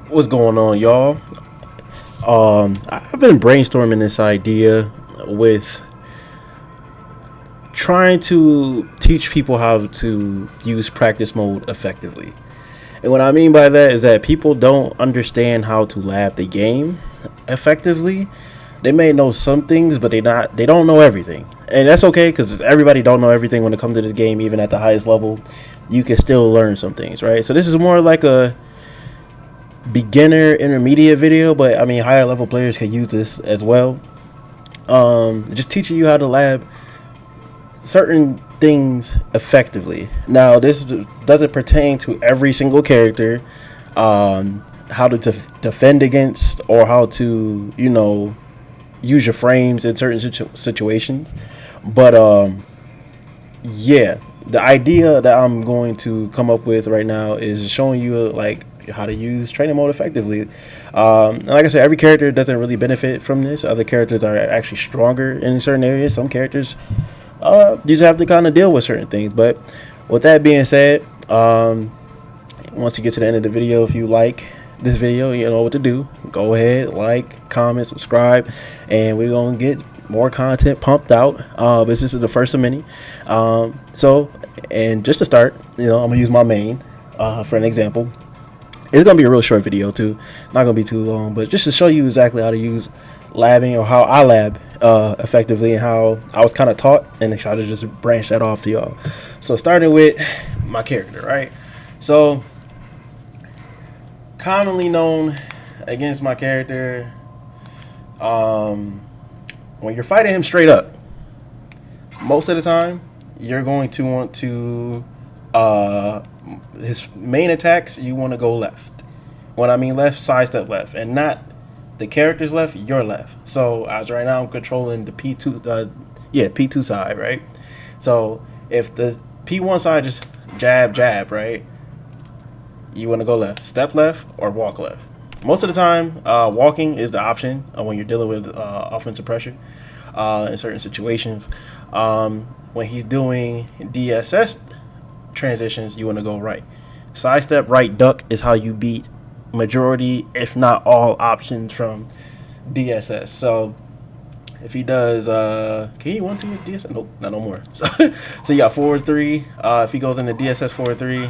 What's going on, y'all? I've been brainstorming this idea with trying to teach people how to use practice mode effectively. And what I mean by that is that people don't understand how to lab the game effectively. They may know some things, but they don't know everything. And that's okay because everybody don't know everything when it comes to this game. Even at the highest level, you can still learn some things, right? So this is more like a beginner intermediate video, but I mean higher level players can use this as well. Just teaching you how to lab certain things effectively. Now this doesn't pertain to every single character, how to defend against, or how to use your frames in certain situations. But yeah, the idea that I'm going to come up with right now is showing you like how to use training mode effectively. And like I said, every character doesn't really benefit from this. Other characters are actually stronger in certain areas. Some characters you just have to kind of deal with certain things. But with that being said, once you get to the end of the video, if you like this video, you know what to do. Go ahead, like, comment, subscribe, and we're gonna get more content pumped out. But this is the first of many. So, and just to start, I'm gonna use my main for an example. It's gonna be a real short video too, not gonna be too long, but just to show you exactly how to use labbing, or how I lab effectively, and how I was kind of taught, and then try to just branch that off to y'all. So starting with my character, right? So commonly known against my character, when you're fighting him straight up, most of the time you're going to want to his main attacks, you want to go left. When I mean left, sidestep left, and not the character's left, your left. So as right now I'm controlling the P2 P2 side, right? So if the P1 side just jab, right, you want to go left, step left, or walk left. Most of the time walking is the option when you're dealing with offensive pressure in certain situations. When he's doing DSS transitions, you want to go right. Sidestep, right, duck is how you beat majority, if not all, options from DSS. So if he does can he 1-2 DSS? Nope, not no more. So you got 4-3. If he goes into DSS 4-3,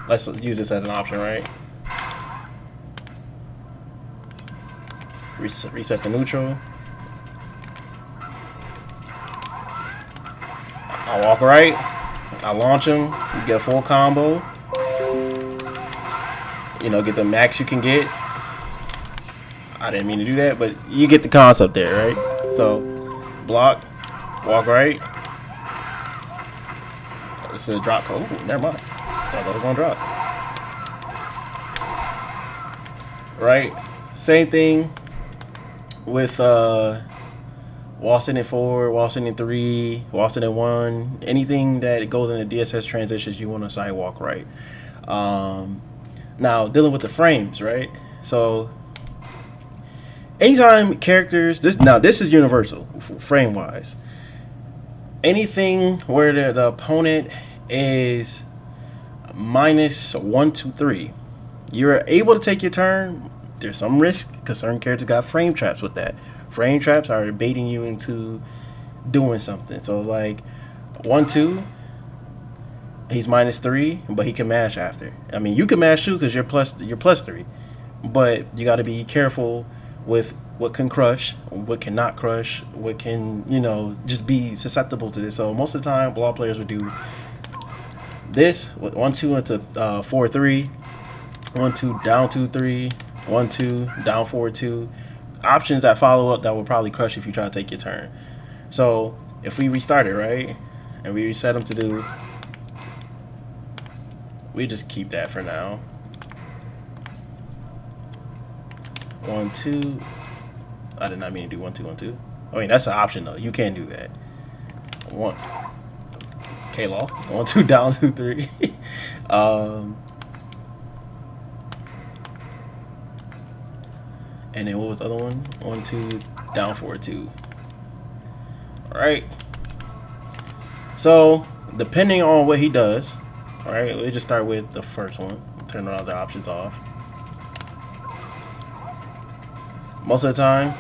let's use this as an option, right? Reset the neutral. I walk right, I launch him, you get a full combo. Get the max you can get. I didn't mean to do that, but you get the concept there, right? So, block, walk right. This is a drop code. Ooh, never mind. I thought it was gonna drop. Right? Same thing with wall sitting 4, wall sitting 3, wall sitting 1. Anything that goes into DSS transitions, you want to sidewalk right. Now dealing with the frames, right? So anytime characters, this is universal frame wise. Anything where the opponent is -1, 2, 3, you're able to take your turn. There's some risk because certain characters got frame traps with that. Frame traps are baiting you into doing something. So like 1-2, he's -3, but he can mash after. I mean, you can mash too because you're +3, but you got to be careful with what can crush, what cannot crush, what can just be susceptible to this. So most of the time, ball players would do this with 1-2 into 4-3, 1-2 down 2-3, 1-2 down 4-2. Options that follow up that will probably crush if you try to take your turn. So if we restart it, right, and we reset them to do, we just keep that for now. 1-2. I did not mean to do 1-2, 1-2. I mean, that's an option though. You can do that. One. K-Law. 1-2 down 2-3. And then what was the other one? 1-2 down 4-2. All right. So depending on what he does, all right, let's just start with the first one. turn all the options off. Most of the time,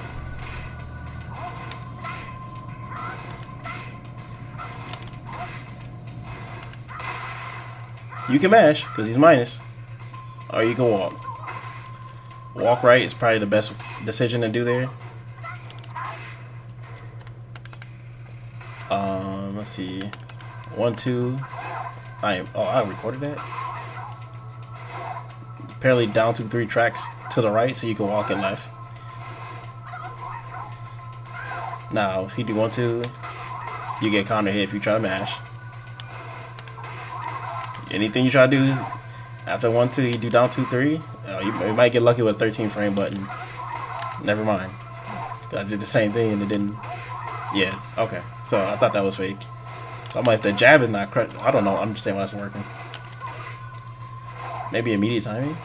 you can mash because he's minus, or you can walk. Walk right is probably the best decision to do there. Let's see, 1, 2. I recorded that. Apparently down 2, 3 tracks to the right, so you can walk in left. Now, if you do 1, 2, you get counter hit if you try to mash. Anything you try to do after 1, 2, you do down 2, 3. You might get lucky with a 13 frame button. Never mind. I did the same thing and it didn't. Yeah, okay. So I thought that was fake. So I might have to jab is not correct. I don't know. I understand why that's working. Maybe immediate timing.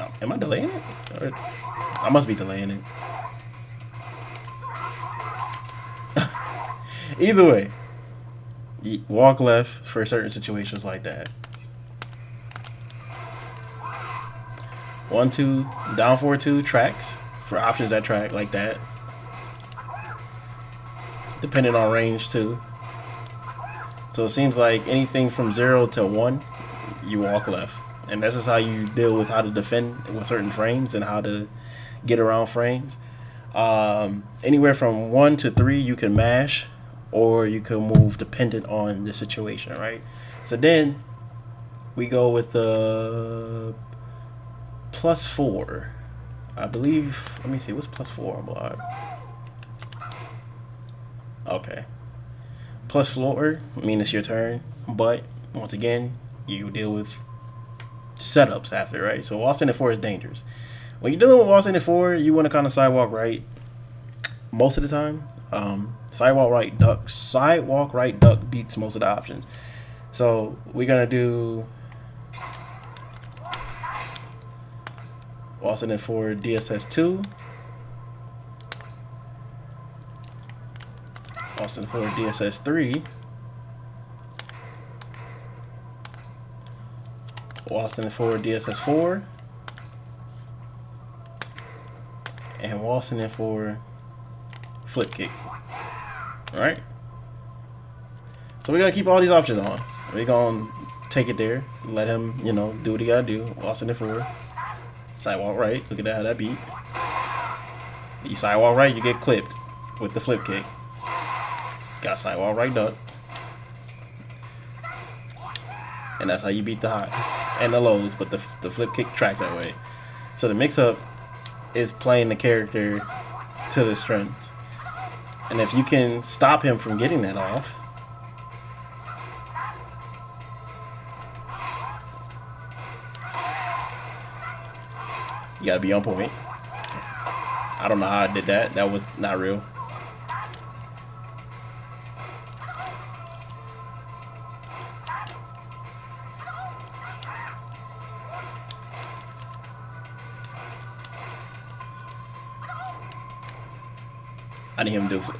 Oh, am I delaying it? Or I must be delaying it. Either way, walk left for certain situations like that. 1, 2, down 4, 2 tracks for options that track like that. Depending on range too. So it seems like anything from 0 to 1, you walk left. And this is how you deal with how to defend with certain frames and how to get around frames. Anywhere from 1 to 3, you can mash, or you can move dependent on the situation, right? So then we go with the +4. I believe, let me see, what's +4 on block? Okay. +4, I mean it's your turn, but once again, you deal with setups after, right? So Waltzing at 4 is dangerous. When you're dealing with Waltzing at 4, you want to kind of sidewalk right most of the time. Sidewalk right duck beats most of the options. So we're gonna do Waltzing at 4 DSS2, Waltzing at 4 DSS3, Waltzing at 4 DSS4, and Waltzing at 4 flip kick. Alright, so we're gonna keep all these options on. We're gonna take it there, let him, you know, do what he gotta do. Waltzing at 4, sidewalk right. Look at that, how that beat. You sidewalk right, you get clipped with the flip kick. Got sidewalk right duck, and that's how you beat the highs and the lows. But the flip kick tracks that way. So the mix-up is playing the character to the strengths. And if you can stop him from getting that off, you gotta be on point. I don't know how I did that. That was not real. I didn't even do it.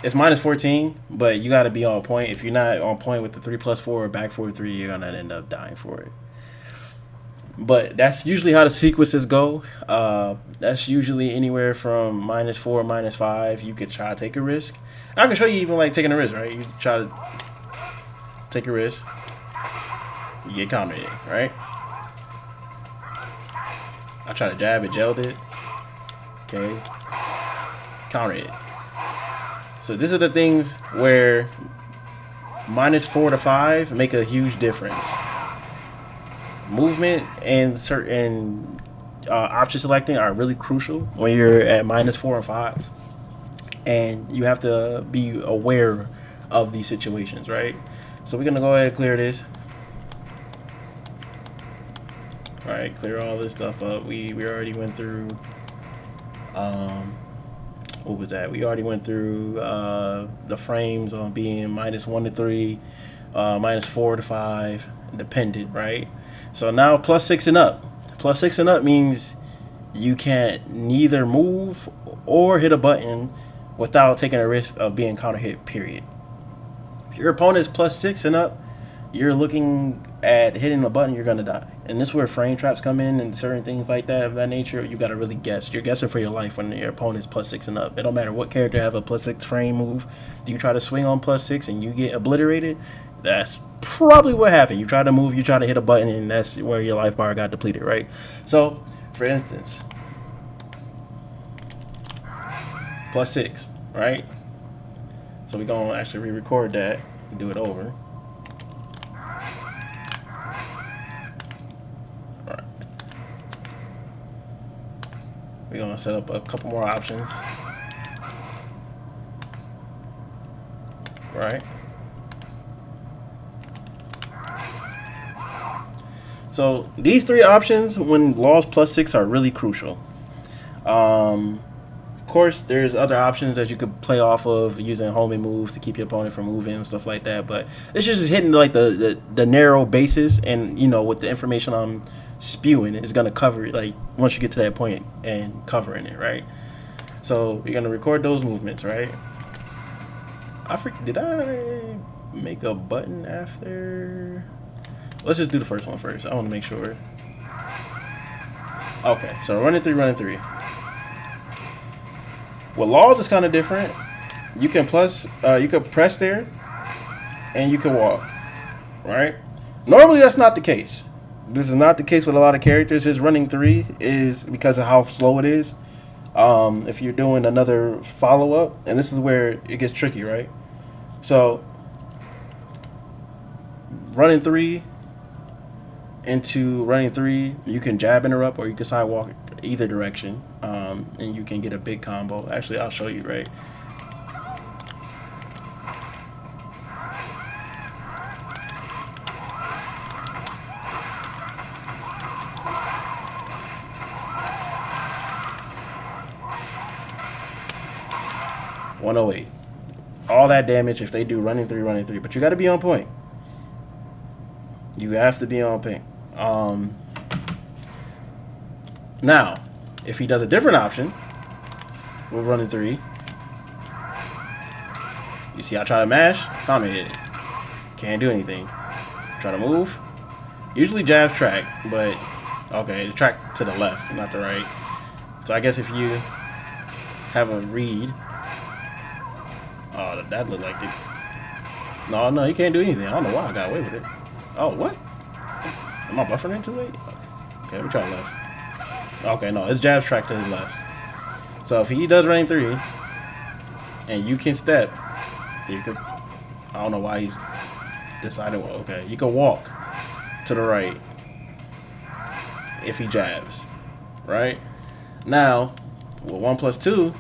It's -14, but you got to be on point. If you're not on point with the 3+4 or back 4-3, you're gonna end up dying for it. But that's usually how the sequences go. That's usually anywhere from -4, -5. You could try to take a risk. I can show you even like taking a risk, right? You try to take a risk, you get countered, right? I tried to jab it, gelled it. Okay. Counter it. So these are the things where -4 to 5 make a huge difference. Movement and certain option selecting are really crucial when you're at -4 and 5, and you have to be aware of these situations, right? So we're gonna go ahead and clear this. All right, clear all this stuff up. We already went through. What was that? We already went through the frames on being -1 to 3, -4 to 5, dependent, right? So now +6 and up. +6 and up means you can't neither move or hit a button without taking a risk of being counter hit, period. If your opponent's +6 and up, you're looking at hitting the button, you're gonna die. And this is where frame traps come in and certain things like that of that nature. You gotta really guess. You're guessing for your life when your opponent's +6 and up. It don't matter what character have a +6 frame move. You try to swing on +6 and you get obliterated. That's probably what happened. You try to move, you try to hit a button, and that's where your life bar got depleted, right? So, for instance, +6, right? So we're gonna actually re-record that and do it over. Alright. We're gonna set up a couple more options. Right? So these three options when laws +6 are really crucial. Of course, there's other options that you could play off of using homing moves to keep your opponent from moving and stuff like that. But it's just hitting like the narrow basis, and you know, with the information I'm spewing, it's gonna cover it. Like once you get to that point and covering it, right? So you're gonna record those movements, right? Did I make a button after? Let's just do the first one first. I want to make sure. Okay, so running three. With laws, it's kind of different. You can press there, and you can walk, right? Normally, that's not the case. This is not the case with a lot of characters. His running 3 is because of how slow it is. If you're doing another follow-up, and this is where it gets tricky, right? So, running 3 into running 3, you can jab interrupt or you can sidewalk either direction, and you can get a big combo. Actually, I'll show you, right? $108. All that damage if they do running 3, but you got to be on point. You have to be on point. Now, if he does a different option with running 3, you see I try to mash, comment hit it. Can't do anything. Try to move. Usually jabs track, but okay, the track to the left, not the right. So I guess if you have a read, oh, that looked like it. No, you can't do anything. I don't know why I got away with it. Oh, what? Am I buffering in too late? Okay, let me try left. Okay, no, it's jabs track to his left. So if he does running 3, and you can step, you could. I don't know why he's decided. Well, okay, you can walk to the right if he jabs, right? Now, with 1+2,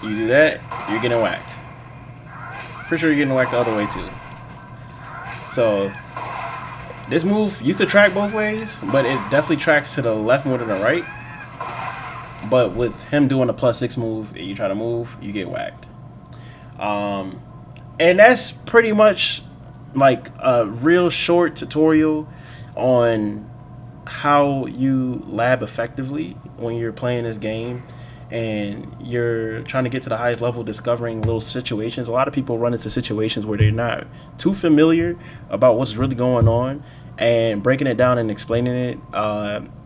you do that, you're getting whacked. Pretty sure you're getting whacked the other way too. So this move used to track both ways, but it definitely tracks to the left more than the right. But with him doing a +6 move, you try to move, you get whacked. And that's pretty much like a real short tutorial on how you lab effectively when you're playing this game and you're trying to get to the highest level, discovering little situations. A lot of people run into situations where they're not too familiar about what's really going on, and breaking it down and explaining it.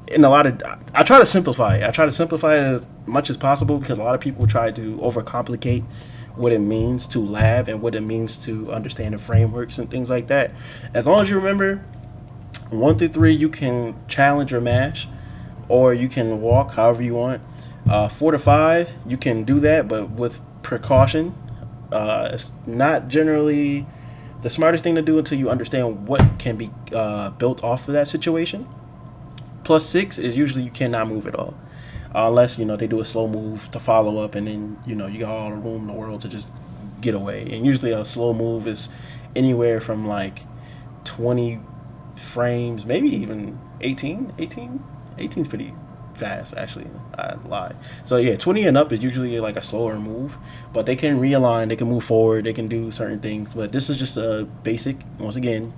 In a lot of, I try to simplify it. I try to simplify it as much as possible because a lot of people try to overcomplicate what it means to lab and what it means to understand the frameworks and things like that. As long as you remember 1 through 3, you can challenge or mash, or you can walk however you want. 4 to 5, you can do that, but with precaution. It's not generally the smartest thing to do until you understand what can be built off of that situation. +6 is usually you cannot move at all, unless they do a slow move to follow up, and then you got all the room in the world to just get away. And usually a slow move is anywhere from like 20 frames, maybe even 18. 18 is pretty fast, actually. I lie. So yeah, 20 and up is usually like a slower move, but they can realign, they can move forward, they can do certain things. But this is just a basic, once again,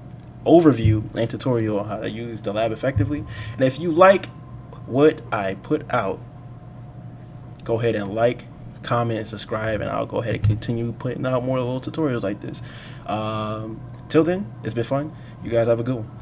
overview and tutorial on how to use the lab effectively. And if you like what I put out, go ahead and like, comment, and subscribe, and I'll go ahead and continue putting out more little tutorials like this. Till then, it's been fun. You guys have a good one.